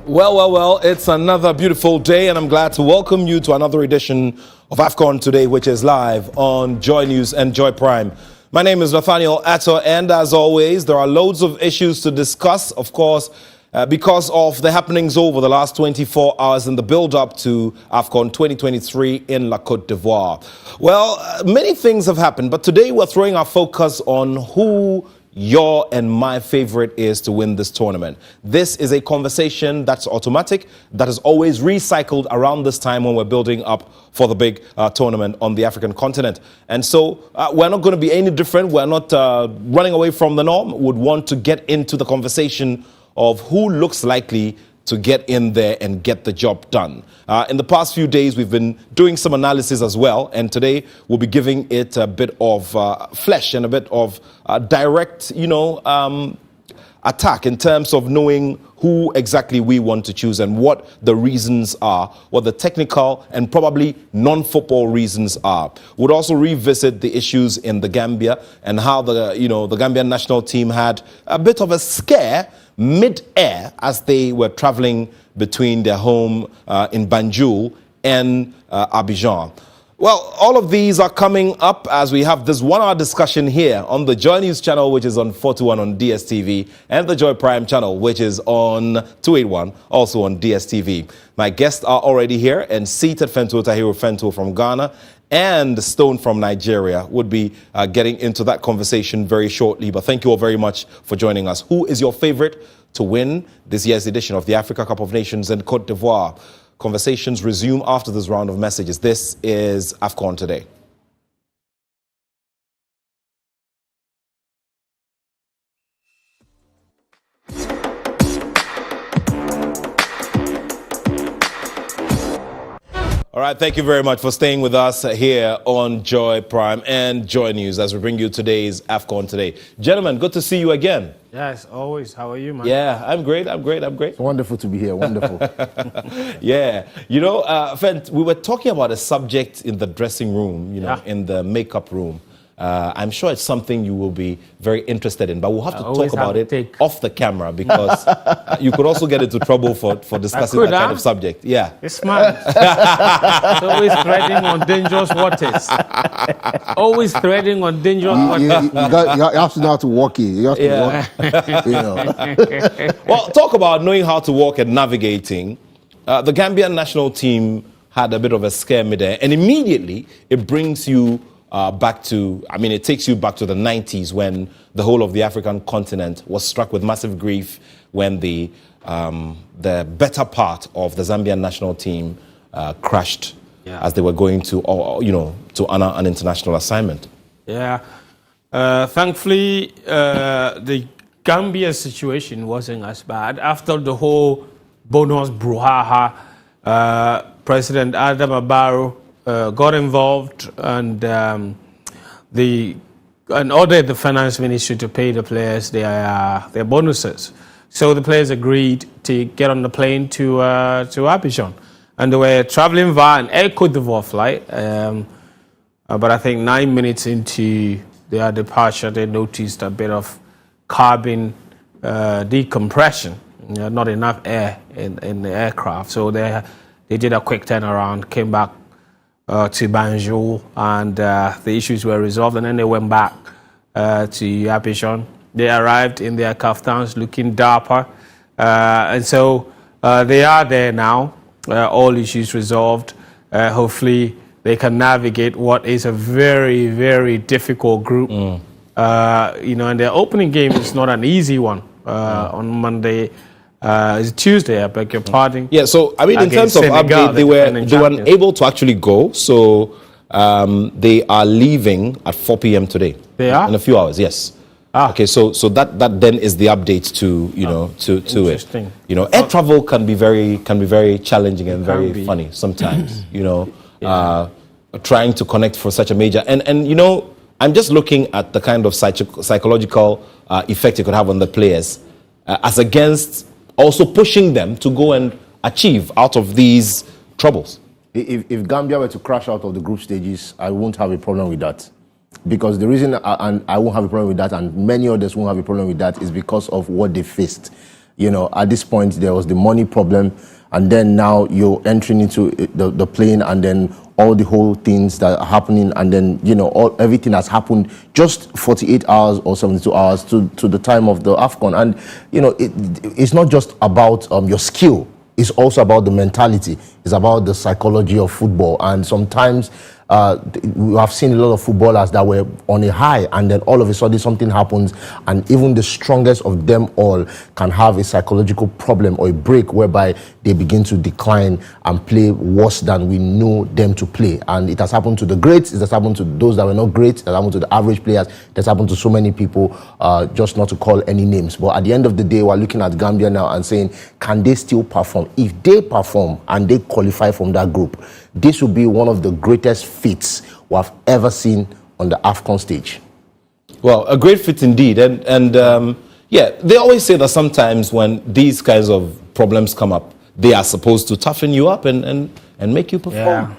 Well, it's another beautiful day, and I'm glad to welcome you to another edition of AFCON Today, which is live on Joy News and Joy Prime. My name is Nathaniel Atto, and as always, there are loads of issues to discuss, of course, because of the happenings over the last 24 hours in the build-up to AFCON 2023 in La Côte d'Ivoire. Well, many things have happened, but today we're throwing our focus on who your and my favorite is to win this tournament. This is a conversation that's automatic, that is always recycled around this time when we're building up for the big tournament on the African continent. And so we're not going to be any different. We're not running away from the norm. Would want to get into the conversation of who looks likely to get in there and get the job done. In the past few days, we've been doing some analysis as well, and today we'll be giving it a bit of flesh and a bit of direct, attack in terms of knowing who exactly we want to choose and what the reasons are, what the technical and probably non-football reasons are. We'll also revisit the issues in the Gambia and how the Gambian national team had a bit of a scare mid-air as they were traveling between their home in Banjul and Abidjan. Well, all of these are coming up as we have this one-hour discussion here on the Joy News channel, which is on 421 on DSTV, and the Joy Prime channel, which is on 281, also on DSTV. My guests are already here, and seated Fentuo Tahiru Fentuo from Ghana and Stone from Nigeria would be getting into that conversation very shortly. But thank you all very much for joining us. Who is your favorite to win this year's edition of the Africa Cup of Nations in Côte d'Ivoire? Conversations resume after this round of messages. This is AFCON Today. All right, thank you very much for staying with us here on Joy Prime and Joy News as we bring you today's AFCON Today. Gentlemen, good to see you again. Yes, always. How are you, man? Yeah, I'm great. It's wonderful to be here, wonderful. Yeah, Fent, we were talking about a subject in the dressing room, in the makeup room. I'm sure it's something you will be very interested in, but we'll have to talk about it off the camera because you could also get into trouble for discussing that kind of subject. Yeah. It's smart. It's always treading on dangerous waters. Always treading on dangerous waters. You have to know how to walk it. You have to walk. Well, talk about knowing how to walk and navigating. The Gambian national team had a bit of a scare midair, and immediately it brings you it takes you back to the 90s when the whole of the African continent was struck with massive grief when the better part of the Zambian national team crashed as they were going to honor an international assignment. Yeah. Thankfully, the Gambia situation wasn't as bad. After the whole bonus brouhaha, President Adama Barrow got involved and ordered the finance ministry to pay the players their bonuses. So the players agreed to get on the plane to Abidjan, and they were traveling via an Air Côte d'Ivoire flight. But I think 9 minutes into their departure, they noticed a bit of cabin decompression. Not enough air in the aircraft, so they did a quick turnaround, came back to Banjul, and the issues were resolved, and then they went back to Abidjan. They arrived in their kaftans looking dapper, and so they are there now, all issues resolved. Hopefully they can navigate what is a very, very difficult group. And their opening game is not an easy one on Monday. It's Tuesday, I beg your pardon. Yeah, so, in terms of Senegal, update, they were unable to actually go. So, they are leaving at 4 p.m. today. They are? In a few hours, yes. Okay, so that then is the update to it. Air travel can be very challenging and very funny sometimes. Trying to connect for such a major and I'm just looking at the kind of psychological effect it could have on the players as against also pushing them to go and achieve out of these troubles. If Gambia were to crash out of the group stages, I won't have a problem with that. Because the reason I won't have a problem with that, and many others won't have a problem with that, is because of what they faced. At this point, there was the money problem, and then now you're entering into the plane, and then all the whole things that are happening, and then, everything has happened just 48 hours or 72 hours to the time of the AFCON. And, it's not just about your skill. It's also about the mentality. It's about the psychology of football. And sometimes we have seen a lot of footballers that were on a high, and then all of a sudden something happens, and even the strongest of them all can have a psychological problem or a break whereby they begin to decline and play worse than we know them to play. And it has happened to the greats, it has happened to those that were not great, it has happened to the average players, it has happened to so many people, just not to call any names. But at the end of the day, we're looking at Gambia now and saying, can they still perform? If they perform and they qualify from that group, this will be one of the greatest feats we have ever seen on the AFCON stage. Well, a great feat indeed. And they always say that sometimes when these kinds of problems come up, they are supposed to toughen you up and make you perform.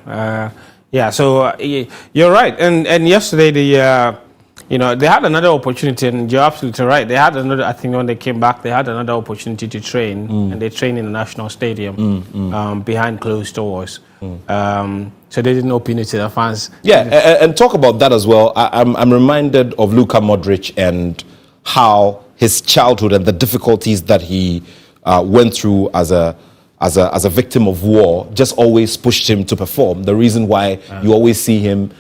So you're right. And yesterday, they had another opportunity, and you're absolutely right. They had another, I think when they came back, they had another opportunity to train, and they trained in the National Stadium behind closed doors. So they didn't open it to the fans. And talk about that as well. I'm reminded of Luka Modric and how his childhood and the difficulties that he went through as a victim of war just always pushed him to perform. The reason why you always see him,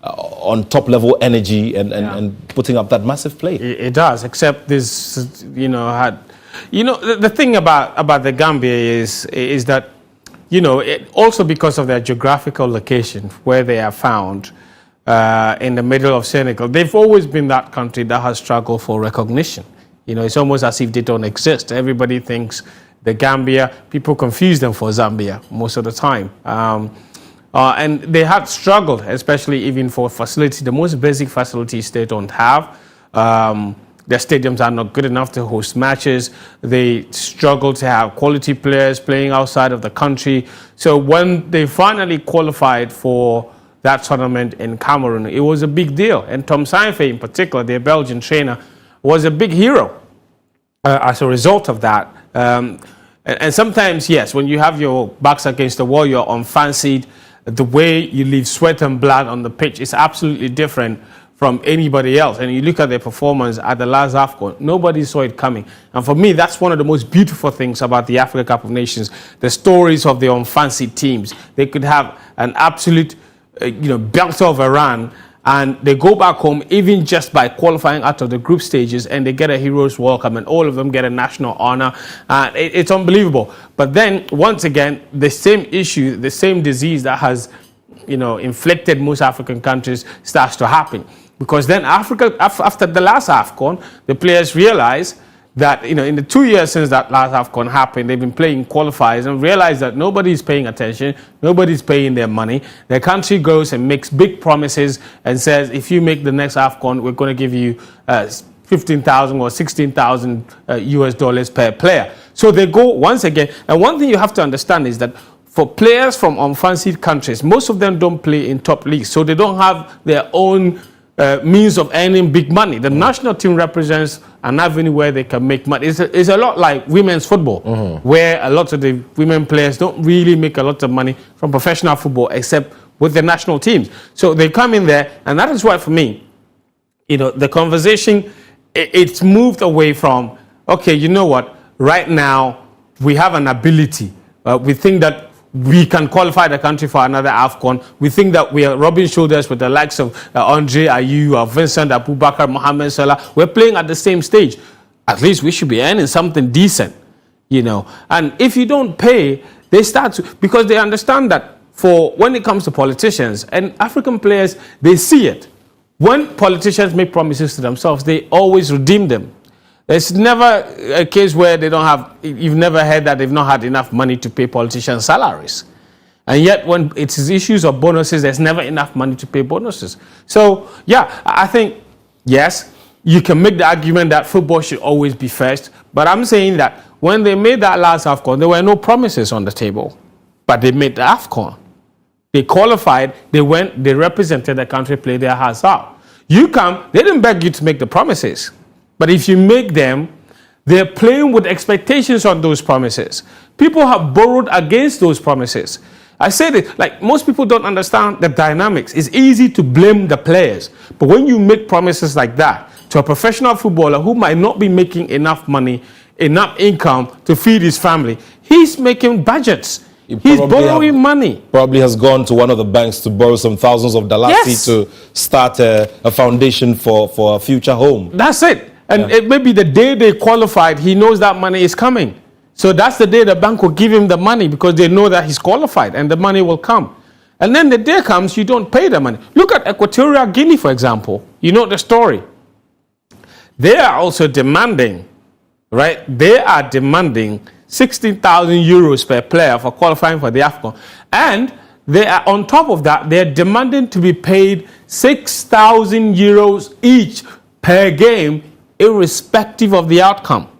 on top level energy and putting up that massive play. It does, except this, the thing about the Gambia is that, also because of their geographical location where they are found in the middle of Senegal, they've always been that country that has struggled for recognition. It's almost as if they don't exist. Everybody thinks the Gambia, people confuse them for Zambia most of the time. And they had struggled, especially even for facilities. The most basic facilities they don't have. Their stadiums are not good enough to host matches. They struggle to have quality players playing outside of the country. So when they finally qualified for that tournament in Cameroon, it was a big deal. And Tom Saintfiet in particular, their Belgian trainer, was a big hero as a result of that. And sometimes, yes, when you have your backs against the wall, you're unfancied. The way you leave sweat and blood on the pitch is absolutely different from anybody else. And you look at their performance at the last AFCON, nobody saw it coming. And for me, that's one of the most beautiful things about the Africa Cup of Nations, the stories of the unfancied teams. They could have an absolute, belter of a run, and they go back home even just by qualifying out of the group stages, and they get a hero's welcome, and all of them get a national honor. It's unbelievable. But then, once again, the same issue, the same disease that has, inflicted most African countries starts to happen. Because then Africa, after the last AFCON, the players realize that, in the 2 years since that last AFCON happened, they've been playing qualifiers and realize that nobody's paying attention, nobody's paying their money. The country goes and makes big promises and says, if you make the next AFCON, we're going to give you 15,000 or 16,000 US dollars per player. So they go once again. And one thing you have to understand is that for players from unfancied countries, most of them don't play in top leagues, so they don't have their own means of earning big money. The national team represents an avenue where they can make money. It's a lot like women's football, where a lot of the women players don't really make a lot of money from professional football, except with the national teams. So they come in there, and that is why, for me, the conversation, it's moved away from, okay, you know what, right now we have an ability. We think that we can qualify the country for another AFCON. We think that we are rubbing shoulders with the likes of Andre Ayew, Vincent Abubakar, Mohamed Salah. We're playing at the same stage. At least we should be earning something decent, And if you don't pay, they start to, because they understand that when it comes to politicians and African players, they see it. When politicians make promises to themselves, they always redeem them. There's never a case where they don't have, you've never heard that they've not had enough money to pay politicians' salaries. And yet when it's issues of bonuses, there's never enough money to pay bonuses. So, I think, yes, you can make the argument that football should always be first. But I'm saying that when they made that last AFCON, there were no promises on the table. But they made the AFCON. They qualified, they went, they represented the country, played their hearts out. You come, they didn't beg you to make the promises. But if you make them, They're playing with expectations on those promises. People have borrowed against those promises. I said it, like most people don't understand the dynamics. It's easy to blame the players. But when you make promises like that to a professional footballer who might not be making enough money, enough income to feed his family, he's making budgets. He's borrowing money. Probably has gone to one of the banks to borrow some thousands of dollars to start a foundation for a future home. That's it. And it may be the day they qualified, he knows that money is coming. So that's the day the bank will give him the money because they know that he's qualified and the money will come. And then the day comes, you don't pay the money. Look at Equatorial Guinea, for example. You know the story. They are also demanding, right? They are demanding 16,000 euros per player for qualifying for the AFCON. And they are, on top of that, they're demanding to be paid 6,000 euros each per game, irrespective of the outcome.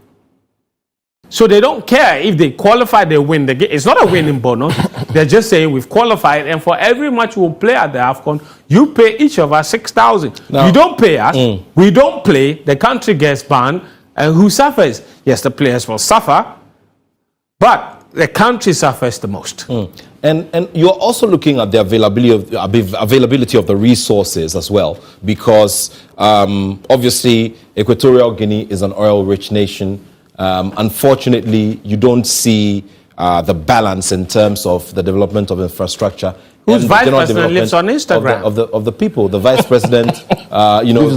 So they don't care if they qualify, they win the game. It's not a winning bonus. They're just saying we've qualified, and for every match we'll play at the AFCON, you pay each of us 6,000. You don't pay us, we don't play, the country gets banned, and who suffers? Yes, the players will suffer, but the country suffers the most. And you're also looking at the availability of the resources as well, because obviously Equatorial Guinea is an oil-rich nation. Unfortunately, you don't see the balance in terms of the development of infrastructure. Whose vice president lives on Instagram? Of the people. The vice president, lives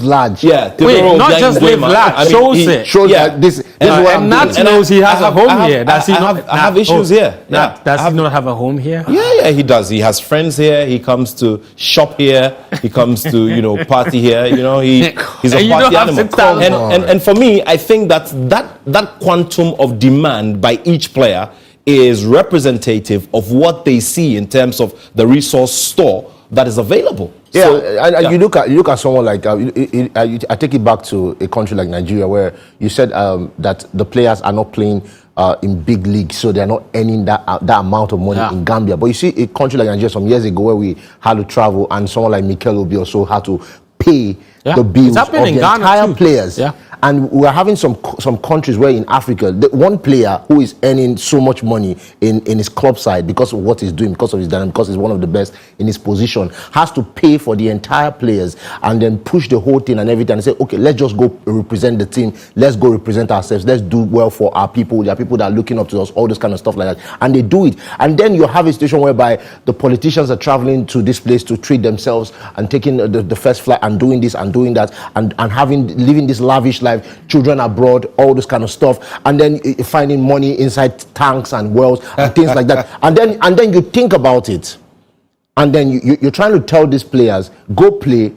large. Yeah, wait, not just live large, shows it. Shows that this is what I'm Nat doing. knows he has a home here. Does he not? I have issues here. Does he not have a home here? Yeah, he does. He has friends here. He comes to shop here. He comes to, party here. He's a party animal. And for me, I think that quantum of demand by each player is representative of what they see in terms of the resource store that is available. Yeah, so, you look at someone like I take it back to a country like Nigeria, where you said that the players are not playing in big leagues, so they're not earning that amount of money in Gambia. But you see a country like Nigeria some years ago where we had to travel, and someone like Mikel Obi also had to pay the bills of the entire players. And we are having some countries where in Africa, the one player who is earning so much money in his club side because of what he's doing, because of his dynamic, because he's one of the best in his position, has to pay for the entire players and then push the whole thing and everything and say, okay, let's just go represent the team. Let's go represent ourselves. Let's do well for our people. There are people that are looking up to us, all this kind of stuff like that. And they do it. And then you have a situation whereby the politicians are traveling to this place to treat themselves and taking the first flight and doing this and doing that and living this lavish life, children abroad, all this kind of stuff, and then finding money inside tanks and wells and things like that. And then you think about it, and then you're trying to tell these players, go play.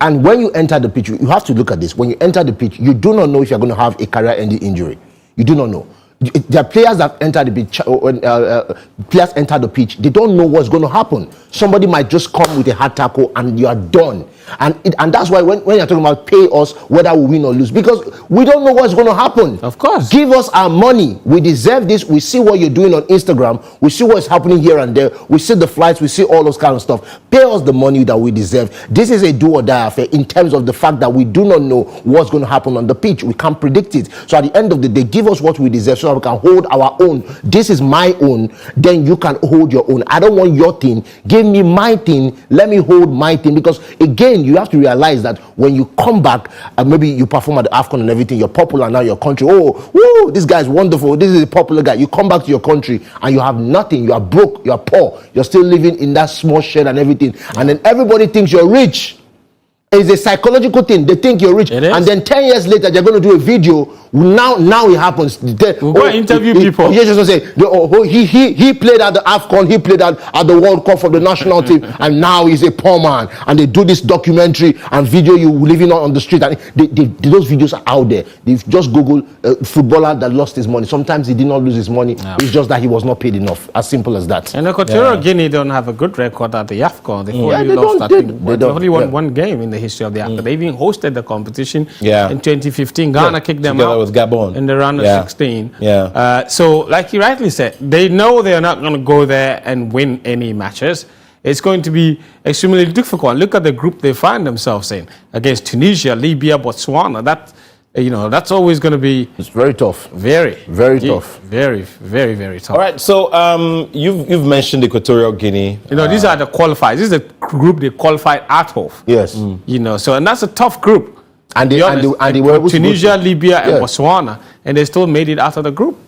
And when you enter the pitch, you have to look at this. When you enter the pitch, you do not know if you're going to have a career-ending injury. You do not know. There are players that enter the pitch. Players enter the pitch. They don't know what's going to happen. Somebody might just come with a hard tackle, and you are done. And that's why when you're talking about pay us, whether we win or lose, because we don't know what's going to happen. Of course. Give us our money. We deserve this. We see what you're doing on Instagram. We see what's happening here and there. We see the flights. We see all those kind of stuff. Pay us the money that we deserve. This is a do or die affair in terms of the fact that we do not know what's going to happen on the pitch. We can't predict it. So at the end of the day, give us what we deserve so that we can hold our own. This is my own. Then you can hold your own. I don't want your thing. Give me my thing. Let me hold my thing. Because again, you have to realize that when you come back and maybe you perform at the AFCON and everything, you're popular now, your country, oh, woo, this guy's wonderful, this is a popular guy. You come back to your country and you have nothing, you are broke, you are poor, you're still living in that small shed and everything. And then everybody thinks you're rich. It's a psychological thing. They think you're rich. And then 10 years later, they're going to do a video. Now it happens. We'll go interview people. You just say, he played at the AFCON, he played at the World Cup for the national team, and now he's a poor man. And they do this documentary and video you living on the street. And those videos are out there. They just Google footballer that lost his money. Sometimes he did not lose his money. No. It's just that he was not paid enough. As simple as that. And Equatorial Guinea don't have a good record at the AFCON. They only won one game in the history of the AFCON. They even hosted the competition in 2015. Ghana kicked them out with Gabon in the round of 16. So, like you rightly said, they know they're not going to go there and win any matches. It's going to be extremely difficult. Look at the group they find themselves in against Tunisia, Libya, Botswana. that's always going to be It's very tough. very tough. Very, very, very tough. All right, so you've mentioned Equatorial Guinea. These are the qualifiers. This is the group they qualified out of. Yes. And that's a tough group. And they were able to Tunisia, Libya, and Botswana, and they still made it out of the group.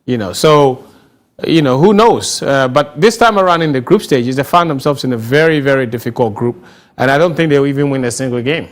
Who knows? But this time around in the group stages, they found themselves in a very, very difficult group, and I don't think they'll even win a single game.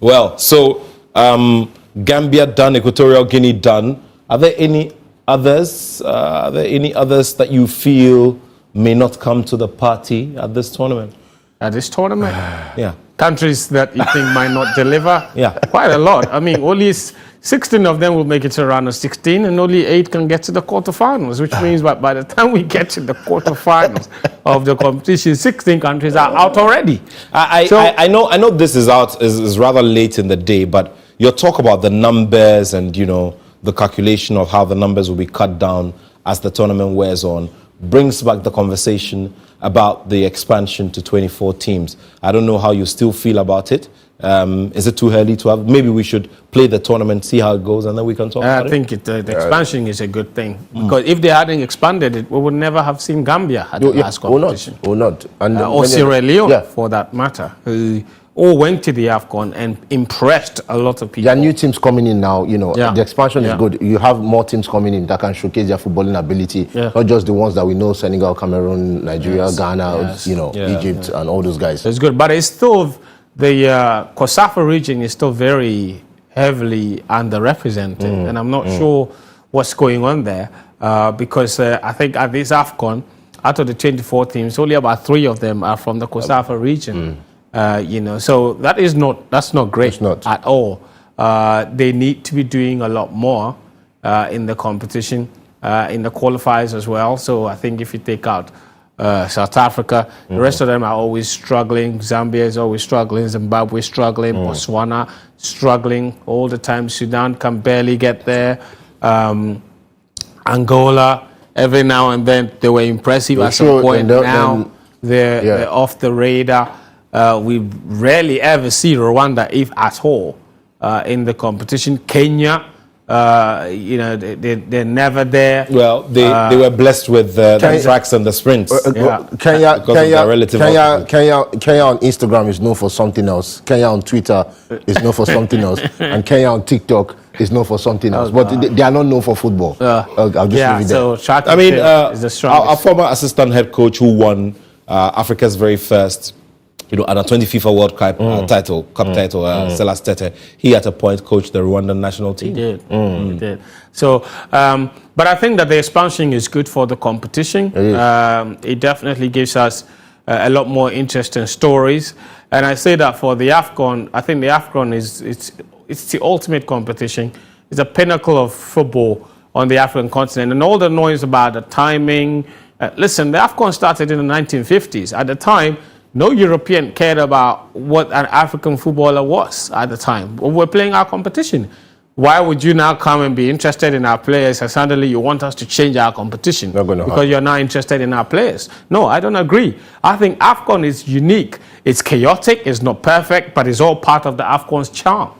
Well, so Gambia done, Equatorial Guinea done. Are there any others? That you feel may not come to the party at this tournament? At this tournament? Yeah. Countries that you think might not deliver? Yeah. Quite a lot. I mean, only 16 of them will make it to round of 16, and only 8 can get to the quarterfinals, which means that by the time we get to the quarterfinals of the competition, 16 countries are out already. I know this is out is rather late in the day, but your talk about the numbers and the calculation of how the numbers will be cut down as the tournament wears on brings back the conversation about the expansion to 24 teams. I don't know how you still feel about it. Is it too early to have? Maybe we should play the tournament, see how it goes, and then we can talk about it. I think the expansion is a good thing, because if they hadn't expanded it, we would never have seen Gambia at the last competition. Or not. And or Sierra Leone, for that matter, who all went to the AFCON and impressed a lot of people. There are new teams coming in now. The expansion is good. You have more teams coming in that can showcase their footballing ability, not just the ones that we know: Senegal, Cameroon, Nigeria, Ghana, Egypt, and all those guys. It's good, but it's still the COSAFA region is still very heavily underrepresented, and I'm not sure what's going on there, because I think at this AFCON, out of the 24 teams, only about 3 of them are from the COSAFA region. So that's not great at all. They need to be doing a lot more in the competition, in the qualifiers as well. So I think if you take out South Africa, the rest of them are always struggling. Zambia is always struggling. Zimbabwe struggling. Botswana struggling all the time. Sudan can barely get there. Angola, every now and then they were impressive at some point. Now they're off the radar. We rarely ever see Rwanda, if at all, in the competition. Kenya, they're never there. Well, they were blessed with the tracks and the sprints. Kenya on Instagram is known for something else. Kenya on Twitter is known for something else. And Kenya on TikTok is known for something else. But they are not known for football. I'll just leave it there. So is the strongest. Our former assistant head coach who won Africa's very first under 20 FIFA World Cup title, Selas Tete, he at a point coached the Rwandan national team. He did. So, but I think that the expansion is good for the competition. It definitely gives us a lot more interesting stories. And I say that for the AFCON, I think the AFCON it's the ultimate competition. It's a pinnacle of football on the African continent. And all the noise about the timing. Listen, the AFCON started in the 1950s. At the time, no European cared about what an African footballer was at the time. We're playing our competition. Why would you now come and be interested in our players and suddenly you want us to change our competition because you're not interested in our players? No, I don't agree. I think AFCON is unique. It's chaotic, it's not perfect, but it's all part of the AFCON's charm.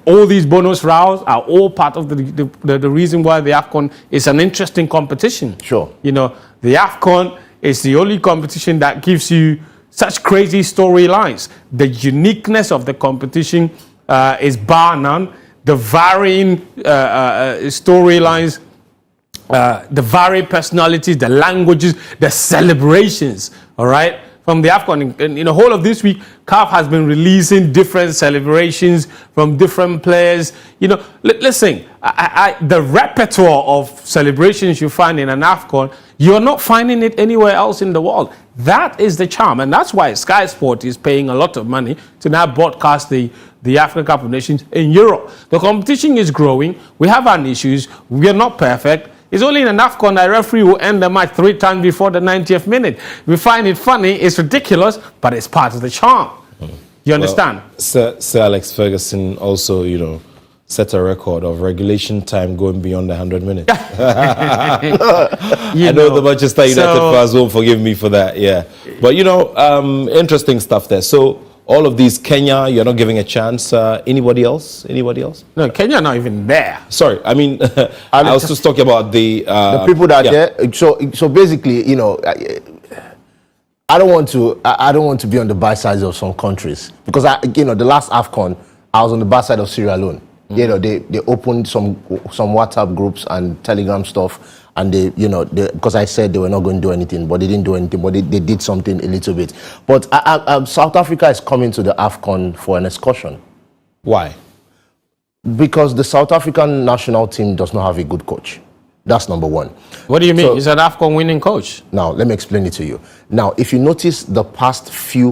All these bonus rounds are all part of the reason why the AFCON is an interesting competition. Sure. The AFCON is the only competition that gives you such crazy storylines. The uniqueness of the competition is bar none. The varying storylines, the varied personalities, the languages, the celebrations, all right? From the AFCON, in the whole of this week, CAF has been releasing different celebrations from different players. Listen, the repertoire of celebrations you find in an AFCON, you're not finding it anywhere else in the world. That is the charm, and that's why Sky Sport is paying a lot of money to now broadcast the African Cup of Nations in Europe. The competition is growing. We have our issues. We are not perfect. It's only in an AFCON that referee will end the match 3 times before the 90th minute. We find it funny, it's ridiculous, but it's part of the charm. You understand? Well, Sir Alex Ferguson also, set a record of regulation time going beyond 100 minutes. I know the Manchester United fans won't forgive me for that, yeah. But, interesting stuff there. So, all of these, Kenya, you're not giving a chance. Anybody else? Anybody else? No, Kenya not even there. Sorry, I mean, I was just talking about the people that are there. So basically, you know, I don't want to be on the bad sides of some countries, because the last AFCON, I was on the bad side of Sierra Leone. You know, they opened some WhatsApp groups and Telegram stuff, and because I said they were not going to do anything, but they didn't do anything, but they did something a little bit. But South Africa is coming to the AFCON for an excursion. Why? Because the South African national team does not have a good coach. That's number one. What do you mean? So, he's an AFCON winning coach. Now, let me explain it to you. Now, if you notice the past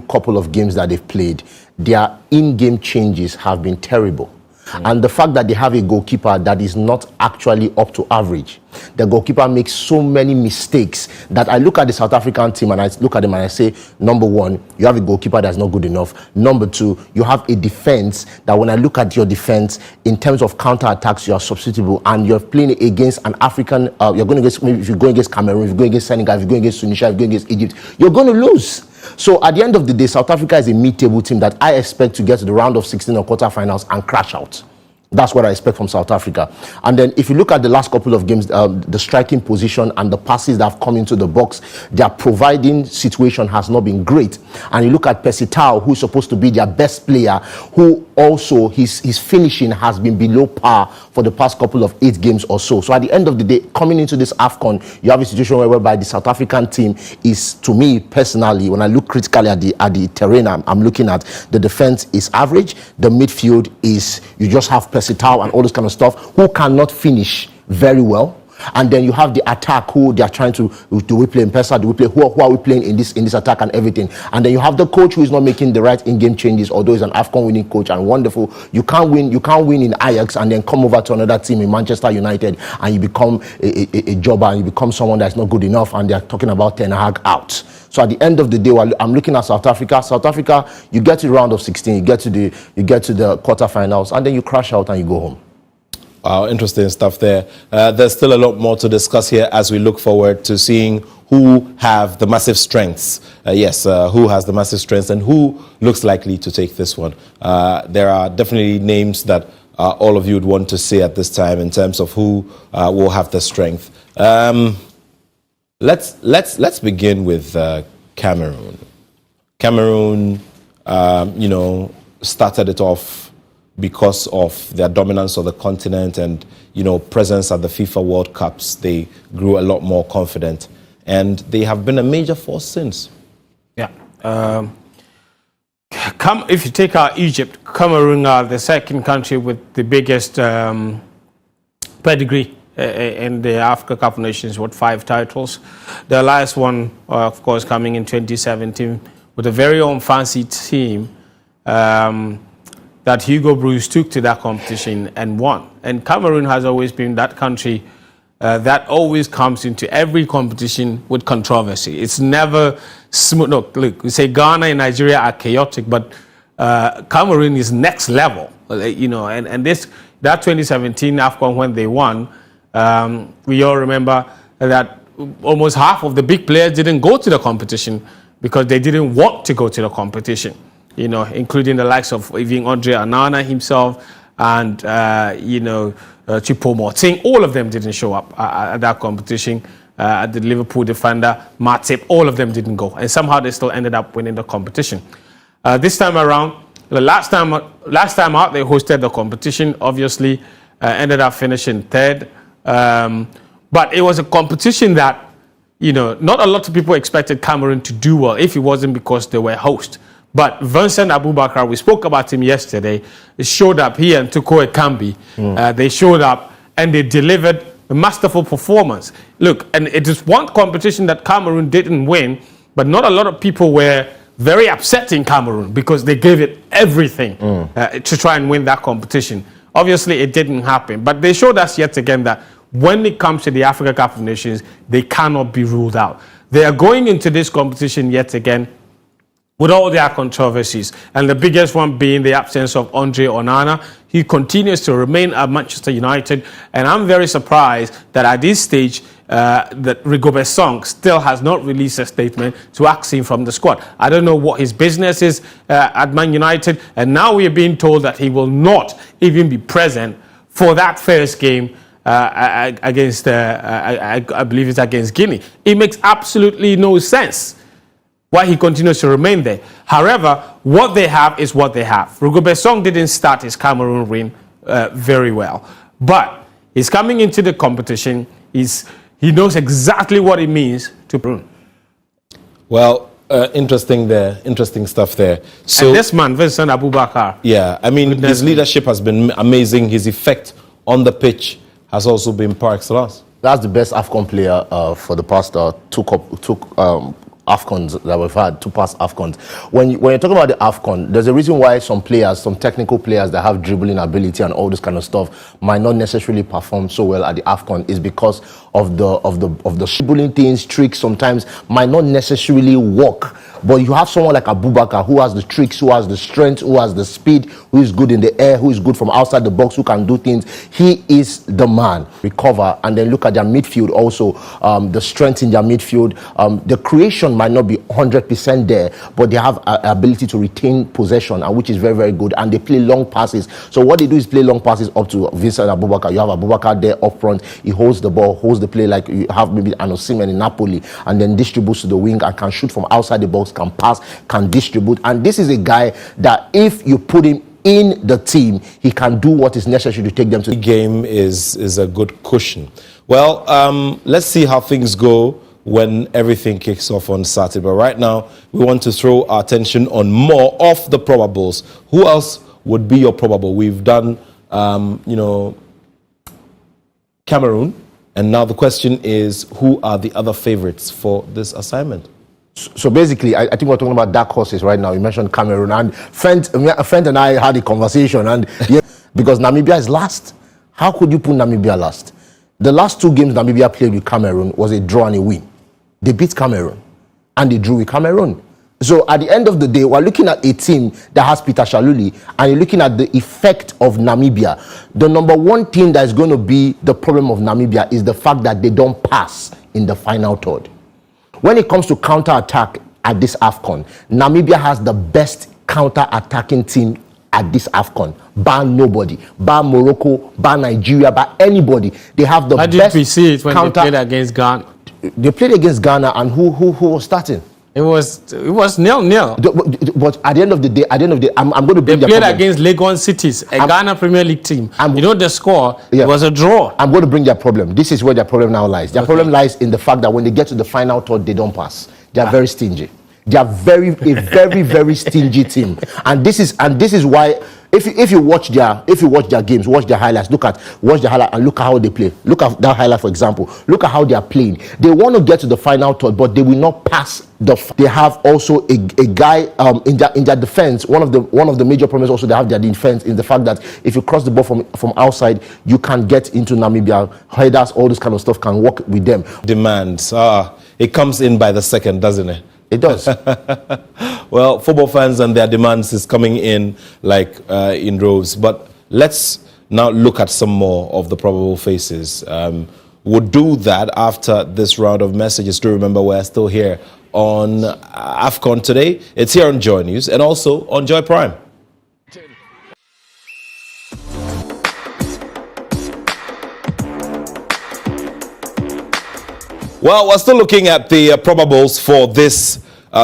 couple of games that they've played, their in-game changes have been terrible. And the fact that they have a goalkeeper that is not actually up to average. The goalkeeper makes so many mistakes that I look at the South African team and I look at them and I say, number one, you have a goalkeeper that's not good enough. Number two, you have a defense that when I look at your defense, in terms of counter-attacks, you are substitutable, and you're playing against an African, you're going against, maybe if you're going against Cameroon, if you're going against Senegal, if you're going against Tunisia, if you're going against Egypt, you're going to lose. So at the end of the day, South Africa is a mid-table team that I expect to get to the round of 16 or quarterfinals and crash out. That's what I expect from South Africa. And then if you look at the last couple of games, the striking position and the passes that have come into the box, their providing situation has not been great. And you look at Pesitao, who's supposed to be their best player, who also his finishing has been below par for the past couple of 8 games or so. So at the end of the day, coming into this AFCON, you have a situation whereby the South African team is, to me personally, when I look critically at the terrain I'm looking at, the defense is average, the midfield is, you just have Pesitao and all this kind of stuff, who cannot finish very well. And then you have the attack, who they are trying to, do we play in Pesa, do we play, who are we playing in this attack and everything. And then you have the coach who is not making the right in-game changes, although he's an AFCON winning coach and wonderful. You can't win in Ajax and then come over to another team in Manchester United and you become a jobber and you become someone that's not good enough, and they're talking about Ten Hag out. So at the end of the day, while I'm looking at South Africa, you get to the round of 16, you get to the quarterfinals, and then you crash out and you go home. Wow, interesting stuff there. There's still a lot more to discuss here as we look forward to seeing who have the massive strengths. Who has the massive strengths and who looks likely to take this one. There are definitely names that all of you would want to see at this time in terms of who will have the strength. Let's begin with Cameroon. Cameroon, started it off because of their dominance of the continent and, presence at the FIFA World Cups. They grew a lot more confident, and they have been a major force since. Yeah. If you take out Egypt, Cameroon are the second country with the biggest pedigree in the Africa Cup of Nations, with 5 titles. The last one, of course, coming in 2017 with a very own fancy team that Hugo Bruce took to that competition and won. And Cameroon has always been that country that always comes into every competition with controversy. It's never smooth. Look, we say Ghana and Nigeria are chaotic, but Cameroon is next level. And that 2017 AFCON when they won, we all remember that almost half of the big players didn't go to the competition because they didn't want to go to the competition. Including the likes of even Andre Onana himself and, Choupo-Moting. All of them didn't show up at that competition. The Liverpool defender, Matip, all of them didn't go. And somehow they still ended up winning the competition. This time around, the last time out, they hosted the competition, obviously, ended up finishing 3rd. But it was a competition that, not a lot of people expected Cameroon to do well if it wasn't because they were host. But Vincent Aboubakar, we spoke about him yesterday, he showed up, he and Tuko Ekambi, they showed up and they delivered a masterful performance. Look, and it is one competition that Cameroon didn't win, but not a lot of people were very upset in Cameroon because they gave it everything to try and win that competition. Obviously, it didn't happen, but they showed us yet again that when it comes to the Africa Cup of Nations, they cannot be ruled out. They are going into this competition yet again with all their controversies, and the biggest one being the absence of Andre Onana. He continues to remain at Manchester United, and I'm very surprised that at this stage, that Rigobert Song still has not released a statement to ask him from the squad. I don't know what his business is at Man United, and now we are being told that he will not even be present for that first game against, I believe it's against Guinea. It makes absolutely no sense why he continues to remain there. However, what they have is what they have. Rigobert Song didn't start his Cameroon reign very well, but he's coming into the competition. He knows exactly what it means to prune. Well, interesting stuff there. So and this man, Vincent Abubakar. Yeah, I mean, his leadership has been amazing. His effect on the pitch has also been par excellence. That's the best AFCON player for the past two AFCONs that we've had, two past AFCONs. When you're talking about the AFCON, there's a reason why some players, some technical players that have dribbling ability and all this kind of stuff might not necessarily perform so well at the AFCON, is because of the dribbling things, tricks sometimes might not necessarily work. But you have someone like Abubakar who has the tricks, who has the strength, who has the speed, who is good in the air, who is good from outside the box, who can do things. He is the man. Recover, and then look at their midfield also, the strength in their midfield. The creation might not be 100% there, but they have ability to retain possession, and which is very, very good. And they play long passes. So what they do is play long passes up to Vincent Abubakar. You have Abubakar there up front. He holds the ball, holds the play like you have maybe an Osimhen in Napoli, and then distributes to the wing and can shoot from outside the box, can pass, can distribute. And this is a guy that if you put him in the team, he can do what is necessary to take them to the game. Is a good cushion. Well, let's see how things go when everything kicks off on Saturday. But right now, we want to throw our attention on more of the probables. Who else would be your probable? We've done, Cameroon. And now the question is, who are the other favorites for this assignment? So basically, I think we're talking about dark horses right now. You mentioned Cameroon, and a friend and I had a conversation, and yeah, because Namibia is last. How could you put Namibia last? The last two games Namibia played with Cameroon was a draw and a win. They beat Cameroon, and they drew with Cameroon. So at the end of the day, we're looking at a team that has Peter Shaluli, and you're looking at the effect of Namibia. The number one thing that is going to be the problem of Namibia is the fact that they don't pass in the final third. When it comes to counter-attack at this AFCON, Namibia has the best counter-attacking team at this AFCON. Bar nobody. Bar Morocco, bar Nigeria, bar anybody. They have the best counter. How did we see it when they played against Ghana? They played against Ghana, and who was starting? It was 0-0. But at the end of the day, I'm going to bring they played against Legon Cities, a Ghana Premier League team. The score was a draw. I'm going to bring their problem. This is where their problem now lies. Their problem lies in the fact that when they get to the final third, they don't pass. They are very stingy. They are very, very stingy team. And this is why. If you watch their games, watch their highlights, watch the highlight and look at how they play. Look at that highlight, for example. Look at how they are playing. They want to get to the final third, but they will not pass. They have also a guy in their defense. One of the major problems also they have their defense is the fact that if you cross the ball from outside, you can get into Namibia. Headers, all this kind of stuff can work with them. Demands. It comes in by the second, doesn't it? It does. Well, football fans and their demands is coming in like in droves. But let's now look at some more of the probable faces. We'll do that after this round of messages. Do remember we're still here on AFCON Today. It's here on Joy News and also on Joy Prime. Well, we're still looking at the probables for this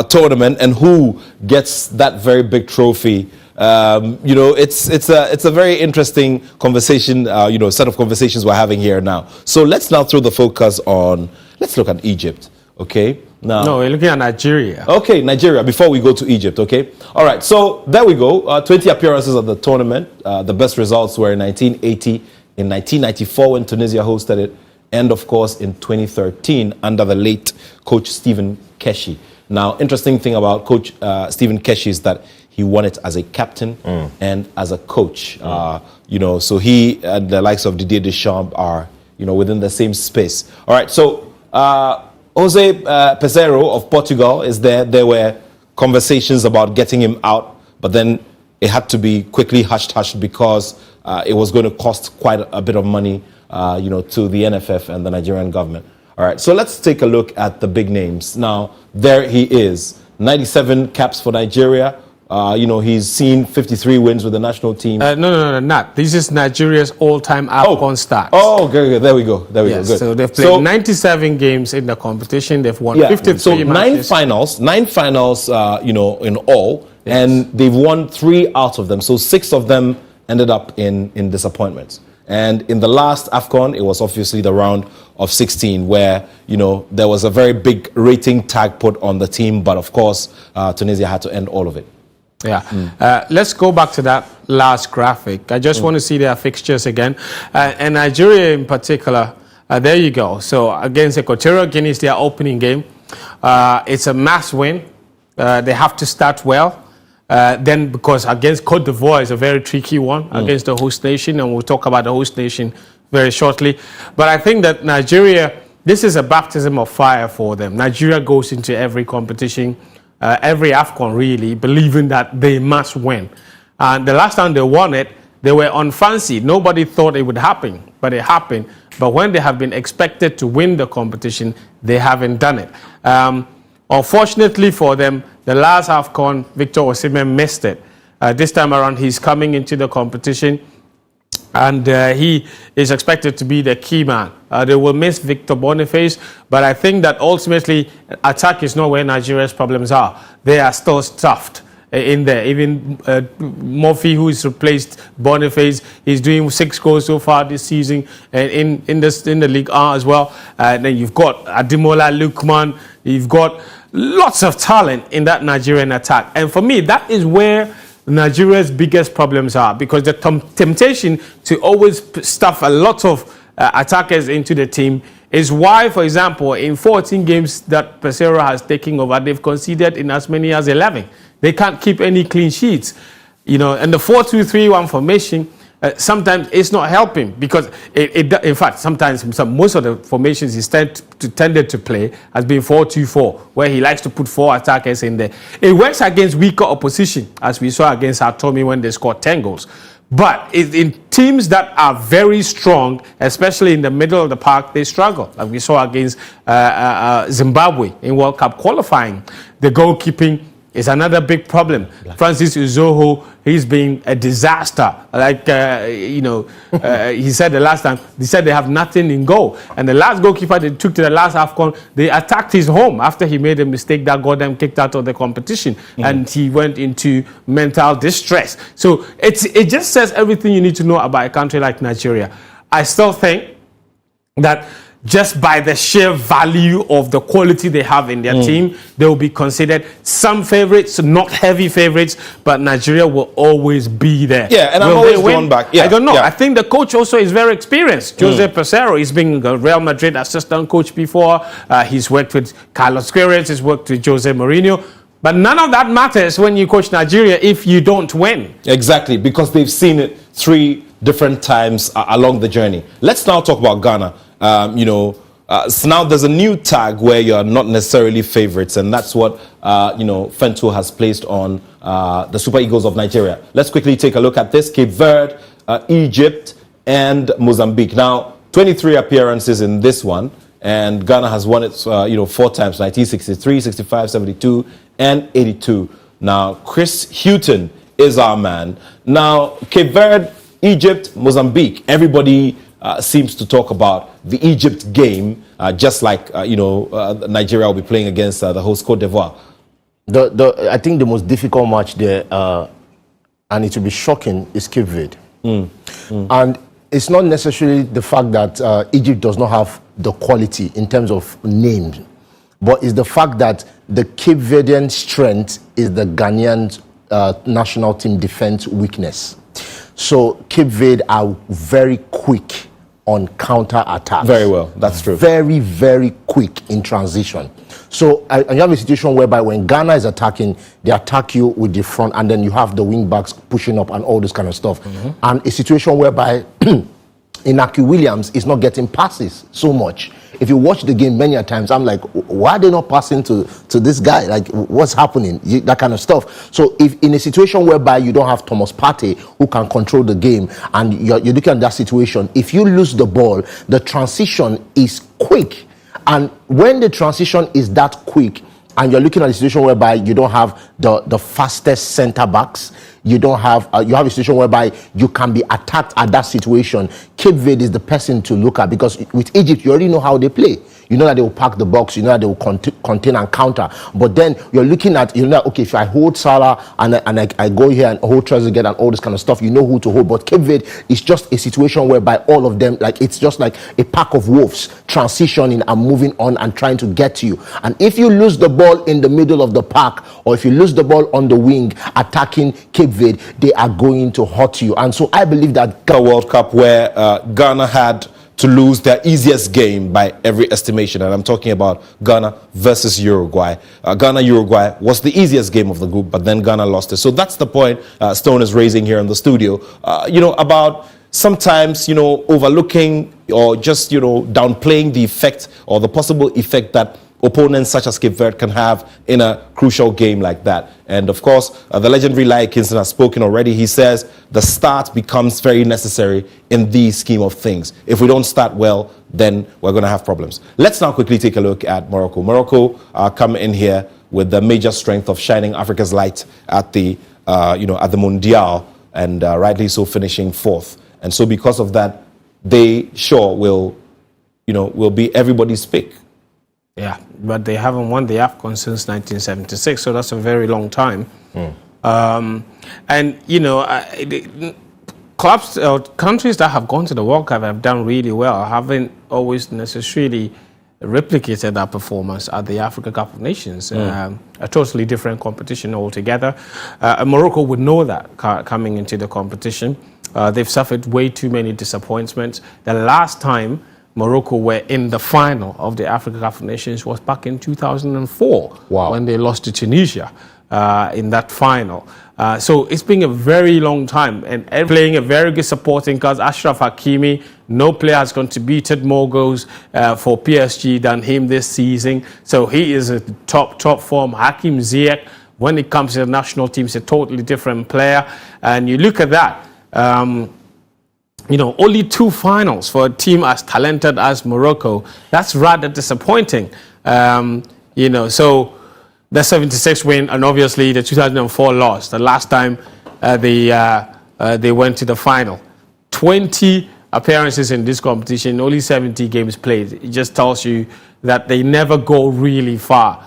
tournament and who gets that very big trophy. It's a very interesting conversation, set of conversations we're having here now. So let's now throw the focus on, let's look at Egypt, okay? Now, no, we're looking at Nigeria. Okay, Nigeria, before we go to Egypt, okay? All right, so there we go. 20 appearances at the tournament. The best results were in 1980, in 1994 when Tunisia hosted it, and of course in 2013 under the late coach Stephen Keshi. Now, interesting thing about coach Stephen Keshi is that he won it as a captain and as a coach. So he and the likes of Didier Deschamps are, within the same space. All right, so Jose Peseiro of Portugal is there. There were conversations about getting him out, but then it had to be quickly hushed because it was going to cost quite a bit of money to the NFF and the Nigerian government. All right, so let's take a look at the big names. Now, there he is, 97 caps for Nigeria. He's seen 53 wins with the national team. No, not. This is Nigeria's all-time AFCON stats. Oh, okay, there we go. There we go. Good. So they've played 97 games in the competition. They've won 53 so matches. nine finals, in all, and they've won 3 out of them. So 6 of them ended up in disappointments. And in the last AFCON, it was obviously the round of 16 where, there was a very big rating tag put on the team. But of course, Tunisia had to end all of it. Yeah. Let's go back to that last graphic. I just want to see their fixtures again. And Nigeria in particular, there you go. So against Equatorial Guinea is their opening game. It's a must win. They have to start well. Then because against Cote d'Ivoire is a very tricky one against the host nation, and we'll talk about the host nation very shortly. But I think that Nigeria, this is a baptism of fire for them. Nigeria goes into every competition, every AFCON really, believing that they must win. And the last time they won it, they were unfancied. Nobody thought it would happen, but it happened. But when they have been expected to win the competition, they haven't done it. Unfortunately for them, the last AFCON, Victor Osimhen missed it. This time around, he's coming into the competition, and he is expected to be the key man. They will miss Victor Boniface, but I think that ultimately, attack is not where Nigeria's problems are. They are still stuffed in there. Even Murphy, who has replaced Boniface, is doing 6 goals so far this season, and in the League R as well. Then you've got Ademola Lookman. You've got lots of talent in that Nigerian attack. And for me, that is where Nigeria's biggest problems are, because the temptation to always stuff a lot of attackers into the team is why, for example, in 14 games that Pesero has taken over, they've conceded in as many as 11. They can't keep any clean sheets. And the 4-2-3-1 formation, sometimes it's not helping, because in fact, sometimes most of the formations he's tended to play has been 4-2-4, where he likes to put 4 attackers in there. It works against weaker opposition, as we saw against Atomi when they scored 10 goals. But in teams that are very strong, especially in the middle of the park, they struggle. Like we saw against Zimbabwe in World Cup qualifying. The goalkeeping is another big problem. Francis Uzoho, he's been a disaster. Like, he said the last time, they said they have nothing in goal. And the last goalkeeper they took to the last AFCON, they attacked his home after he made a mistake that got them kicked out of the competition. And he went into mental distress. So it just says everything you need to know about a country like Nigeria. I still think that just by the sheer value of the quality they have in their team, they will be considered some favorites, not heavy favorites, but Nigeria will always be there. Yeah, and I'm always going back. Yeah, I don't know. Yeah. I think the coach also is very experienced. Jose Pesero, he's been a Real Madrid assistant coach before. He's worked with Carlos Queiroz, he's worked with Jose Mourinho. But none of that matters when you coach Nigeria if you don't win. Exactly, because they've seen it 3 different times along the journey. Let's now talk about Ghana. So now there's a new tag where you're not necessarily favorites, and that's what, Fento has placed on the Super Eagles of Nigeria. Let's quickly take a look at this. Cape Verde, Egypt, and Mozambique. Now, 23 appearances in this one, and Ghana has won it, 4 times, 1963, 65, 72, and 82. Now, Chris Hughton is our man. Now, Cape Verde, Egypt, Mozambique, everybody seems to talk about the Egypt game, just like, Nigeria will be playing against the host Cote d'Ivoire. I think the most difficult match there, and it will be shocking, is Cape Verde. And it's not necessarily the fact that Egypt does not have the quality in terms of names, but it's the fact that the Cape Verdean strength is the Ghanaian national team defense weakness. So Cape Verde are very quick on counter attacks. Very well, that's true. Very, very quick in transition. So you have a situation whereby when Ghana is attacking, they attack you with the front, and then you have the wing backs pushing up and all this kind of stuff. And a situation whereby Inaki Williams is not getting passes so much. If you watch the game many a times, I'm like, why are they not passing to this guy? Like, what's happening? That kind of stuff. So if in a situation whereby you don't have Thomas Partey who can control the game, and you're looking at that situation, if you lose the ball, the transition is quick. And when the transition is that quick, and you're looking at a situation whereby you don't have the fastest center backs, you don't have you have a situation whereby you can be attacked at that situation. Cape Verde is the person to look at, because with Egypt you already know how they play. You know that they will pack the box, you know that they will contain and counter. But then you're looking at, you know, okay, if I hold Salah and I go here and hold Trezeguet and all this kind of stuff, you know who to hold. But Cape Verde is just a situation whereby all of them, like, it's just like a pack of wolves transitioning and moving on and trying to get to you. And if you lose the ball in the middle of the park, or if you lose the ball on the wing attacking Cape Verde, they are going to hurt you. And so I believe that A World Cup where Ghana had to lose their easiest game by every estimation, and I'm talking about Ghana versus Uruguay. Ghana-Uruguay was the easiest game of the group, but then Ghana lost it. So that's the point Stone is raising here in the studio, you know, about sometimes, you know, overlooking or just, you know, downplaying the effect or the possible effect that opponents such as Cape Verde can have in a crucial game like that. And of course, the legendary Lai Kingston has spoken already. He says the start becomes very necessary in the scheme of things. If we don't start well, then we're going to have problems. Let's now quickly take a look at Morocco. Morocco come in here with the major strength of shining Africa's light at the, you know, at the Mundial, and rightly so, finishing fourth. And so because of that, they sure will, you know, will be everybody's pick. Yeah, but they haven't won the AFCON since 1976, so that's a very long time. And, you know, clubs or countries that have gone to the World Cup have done really well, haven't always necessarily replicated that performance at the Africa Cup of Nations. A totally different competition altogether. Morocco would know that coming into the competition. They've suffered way too many disappointments. The last time Morocco were in the final of the Africa Cup of Nations was back in 2004, when they lost to Tunisia in that final. So it's been a very long time, and playing a very good supporting cast. Achraf Hakimi, no player has contributed more goals for PSG than him this season. So he is a top form. Hakim Ziyech, when it comes to the national team, is a totally different player. And you look at that. You know, only 2 finals for a team as talented as Morocco. That's rather disappointing. You know, so the 76 win, and obviously the 2004 loss, the last time they went to the final. 20 appearances in this competition, only 70 games played. It just tells you that they never go really far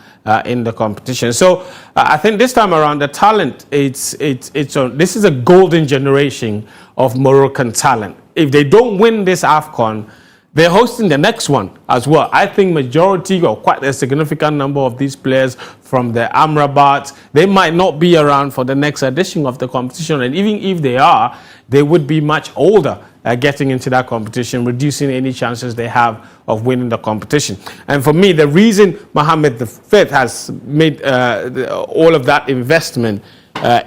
in the competition. So I think this time around, the talent, this is a golden generation of Moroccan talent. If they don't win this AFCON, they're hosting the next one as well. I think majority or quite a significant number of these players from the Amrabat, they might not be around for the next edition of the competition. And even if they are, they would be much older getting into that competition, reducing any chances they have of winning the competition. And for me, the reason Mohammed V has made all of that investment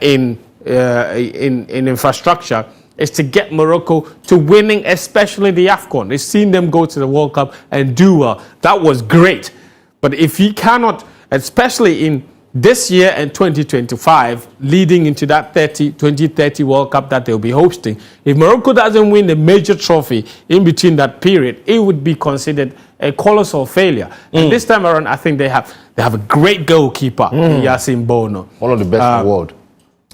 in infrastructure is to get Morocco to winning, especially the AFCON. They've seen them go to the World Cup and do well. That was great. But if he cannot, especially in this year and 2025, leading into that 2030 World Cup that they'll be hosting, if Morocco doesn't win a major trophy in between that period, it would be considered a colossal failure. And this time around, I think they have a great goalkeeper, Yassine Bono. One of the best in the world.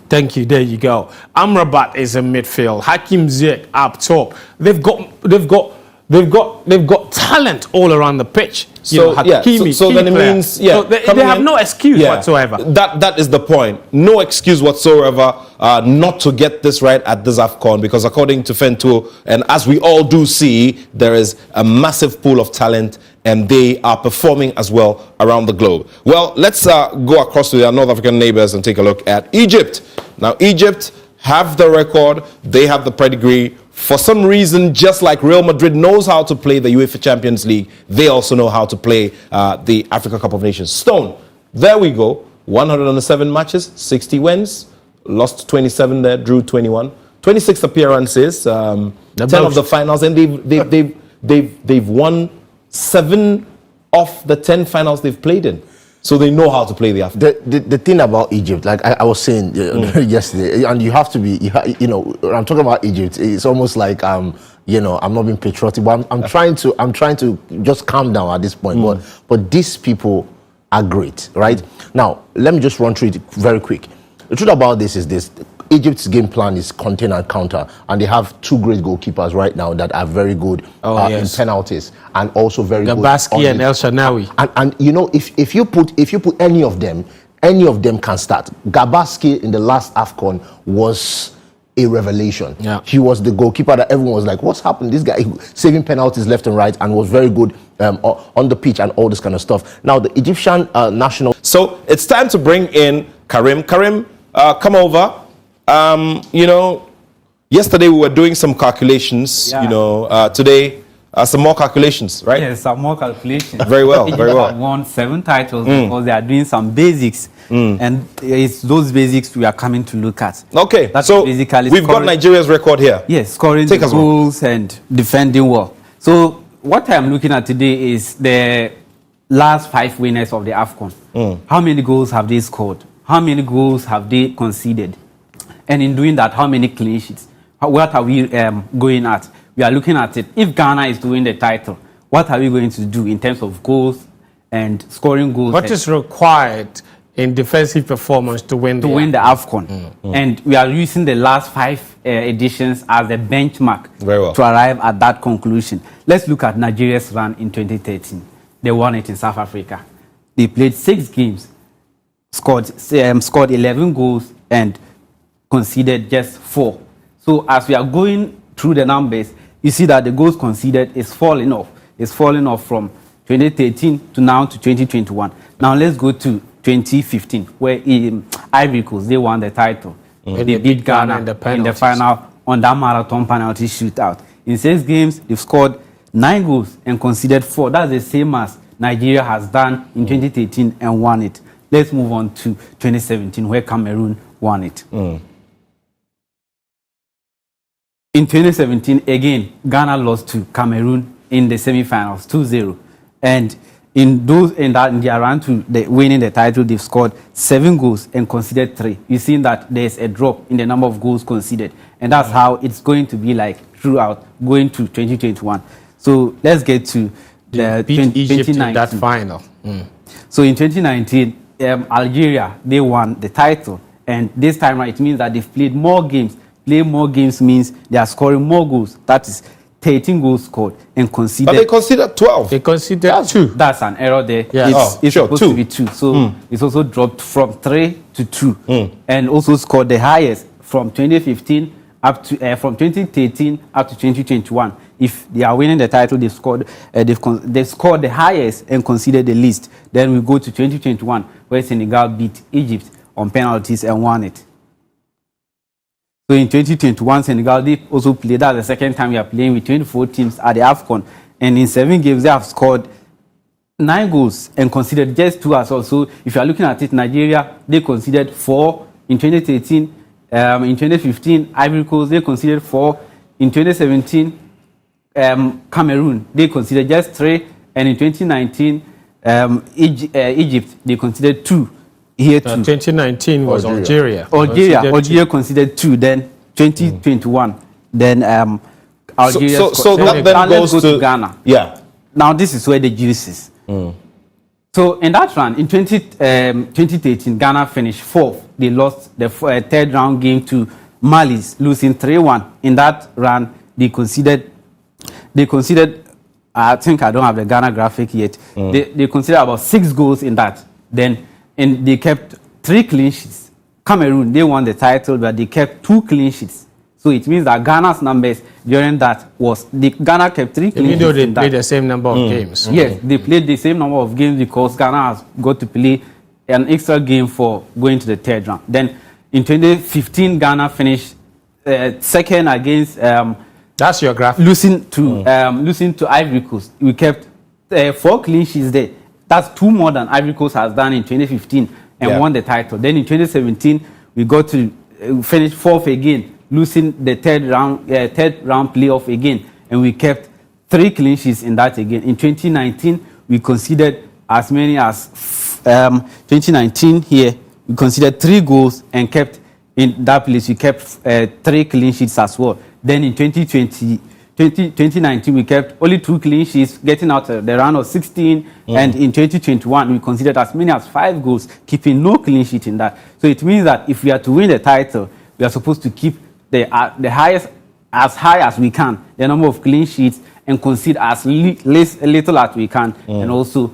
Thank you. There you go. Amrabat is in midfield. Hakim Ziyech up top. They've got talent all around the pitch. So Hakimi, so then it means so they have no excuse whatsoever. That is the point. No excuse whatsoever not to get this right at this AFCON, because according to Fento, and as we all do see, there is a massive pool of talent, and they are performing as well around the globe. Well, let's go across to their North African neighbors and take a look at Egypt. Now, Egypt have the record, they have the pedigree. For some reason, just like Real Madrid knows how to play the UEFA Champions League, they also know how to play the Africa Cup of Nations. Stone, there we go. 107 matches, 60 wins, lost 27 there, drew 21. 26 appearances, 10 of the finals, and they've won 7 of the 10 finals they've played in. So they know how to play the AFCON. The thing about Egypt, like I was saying yesterday, and you have to be, you know, when I'm talking about Egypt, it's almost like you know, I'm not being patriotic, but I'm trying to just calm down at this point. But these people are great, right? Now, let me just run through it very quick. The truth about this is this: Egypt's game plan is contain and counter, and they have two great goalkeepers right now that are very good in penalties and also very good. Gabaski and El Shanawi. And you know, if you put any of them can start. Gabaski in the last AFCON was a revelation. Yeah. He was the goalkeeper that everyone was like, what's happened? This guy saving penalties left and right and was very good on the pitch and all this kind of stuff. Now, the Egyptian national... So it's time to bring in Karim. Karim, come over. You know, yesterday we were doing some calculations, you know, today some more calculations, right? Yes, some more calculations. Very well, very well. Egypt have won 7 titles because they are doing some basics, and it's those basics we are coming to look at. Okay, that's so basically we've got Nigeria's record here. Yes, scoring the goals and defending well. So what I'm looking at today is the last 5 winners of the AFCON. How many goals have they scored? How many goals have they conceded? And in doing that, how many clean sheets? What are we going at? We are looking at it. If Ghana is doing the title, what are we going to do in terms of goals and scoring goals? What is required in defensive performance to win the AFCON? And we are using the last 5 editions as a benchmark to arrive at that conclusion. Let's look at Nigeria's run in 2013. They won it in South Africa. They played 6 games, scored 11 goals, and conceded just 4. So as we are going through the numbers, you see that the goals conceded is falling off. It's falling off from 2013 to now to 2021. Now let's go to 2015, where Ivory Coast, they won the title. They beat Ghana in the final on that marathon penalty shootout. In 6 games, they've scored 9 goals and conceded 4. That's the same as Nigeria has done in 2013 and won it. Let's move on to 2017, where Cameroon won it. In 2017, again, Ghana lost to Cameroon in the semi-finals, 2-0. And in their run to winning the title, they've scored 7 goals and conceded 3. You've seen that there's a drop in the number of goals conceded. And that's how it's going to be like throughout going to 2021. So let's get to the 2019. In that final. So in 2019, Algeria, they won the title. And this time it means that they've played more games. Play more games means they are scoring more goals. That is 13 goals scored and conceded. But they conceded 12. They conceded 2. That's an error there. Yeah. It's supposed to be 2. So it's also dropped from 3 to 2. And also scored the highest from 2015 up to from 2013 up to 2021. If they are winning the title, they've scored the highest and conceded the least. Then we go to 2021, where Senegal beat Egypt on penalties and won it. So in 2021, Senegal did also play. That's the second time we are playing with 24 teams at the AFCON. And in 7 games, they have scored 9 goals and conceded just 2 as well. So if you are looking at it, Nigeria, they conceded 4 in 2013. In 2015, Ivory Coast, they conceded 4. In 2017, Cameroon, they conceded just 3. And in 2019, Egypt, they conceded 2. Here too. 2019 was Algeria. Algeria conceded 2. Then 2021. Then Algeria. So that then goes to Ghana. Yeah. Now this is where the juice is. So in that run, in 2013, Ghana finished 4th. They lost the 3rd round game to Mali, losing 3-1. In that run, they conceded. I think I don't have the Ghana graphic yet. They conceded about 6 goals in that. Then. And they kept 3 clean sheets. Cameroon, they won the title, but they kept 2 clean sheets. So it means that Ghana's numbers during that was Ghana kept 3 clean sheets. Even though they played the same number of games. Yes, they played the same number of games because Ghana has got to play an extra game for going to the 3rd round. Then in 2015, Ghana finished 2nd against. That's your graph. Losing to Ivory Coast. We kept 4 clean sheets there. That's 2 more than Ivory Coast has done in 2015 and won the title. Then in 2017, we got to finish 4th again, losing the 3rd round playoff again. And we kept 3 clean sheets in that again. In 2019, we conceded as many as 2019 here. We conceded 3 goals and kept in that place. We kept 3 clean sheets as well. Then in 2020, 2019, we kept only 2 clean sheets, getting out the round of 16. And in 2021, we considered as many as 5 goals, keeping no clean sheet in that. So it means that if we are to win the title, we are supposed to keep the highest, as high as we can, the number of clean sheets, and concede as little as we can, and also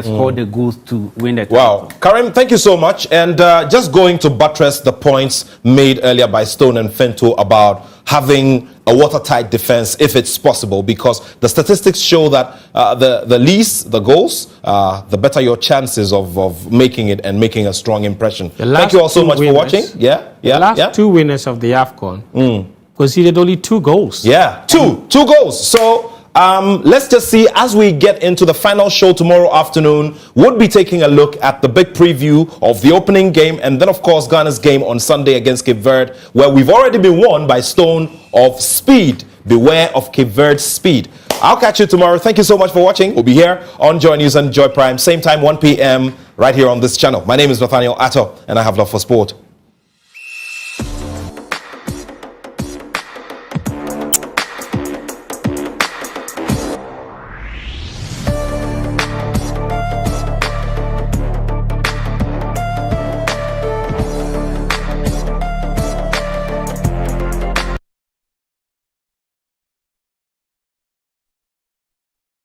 score the goals to win the title. Wow. Karim, thank you so much. And just going to buttress the points made earlier by Stone and Fento about having a watertight defense if it's possible, because the statistics show that the least the goals, the better your chances of making it and making a strong impression. Thank you all so much for watching. The last 2 winners of the AFCON conceded only 2 goals. Yeah, two goals. So let's just see, as we get into the final show tomorrow afternoon, we'll be taking a look at the big preview of the opening game, and then of course Ghana's game on Sunday against Cape Verde, where we've already been warned by Stone of speed. Beware of Cape Verde's speed. I'll catch you tomorrow. Thank you so much for watching. We'll be here on Joy News and Joy Prime, same time, 1 p.m. right here on this channel. My name is Nathaniel Atto, and I have love for sport.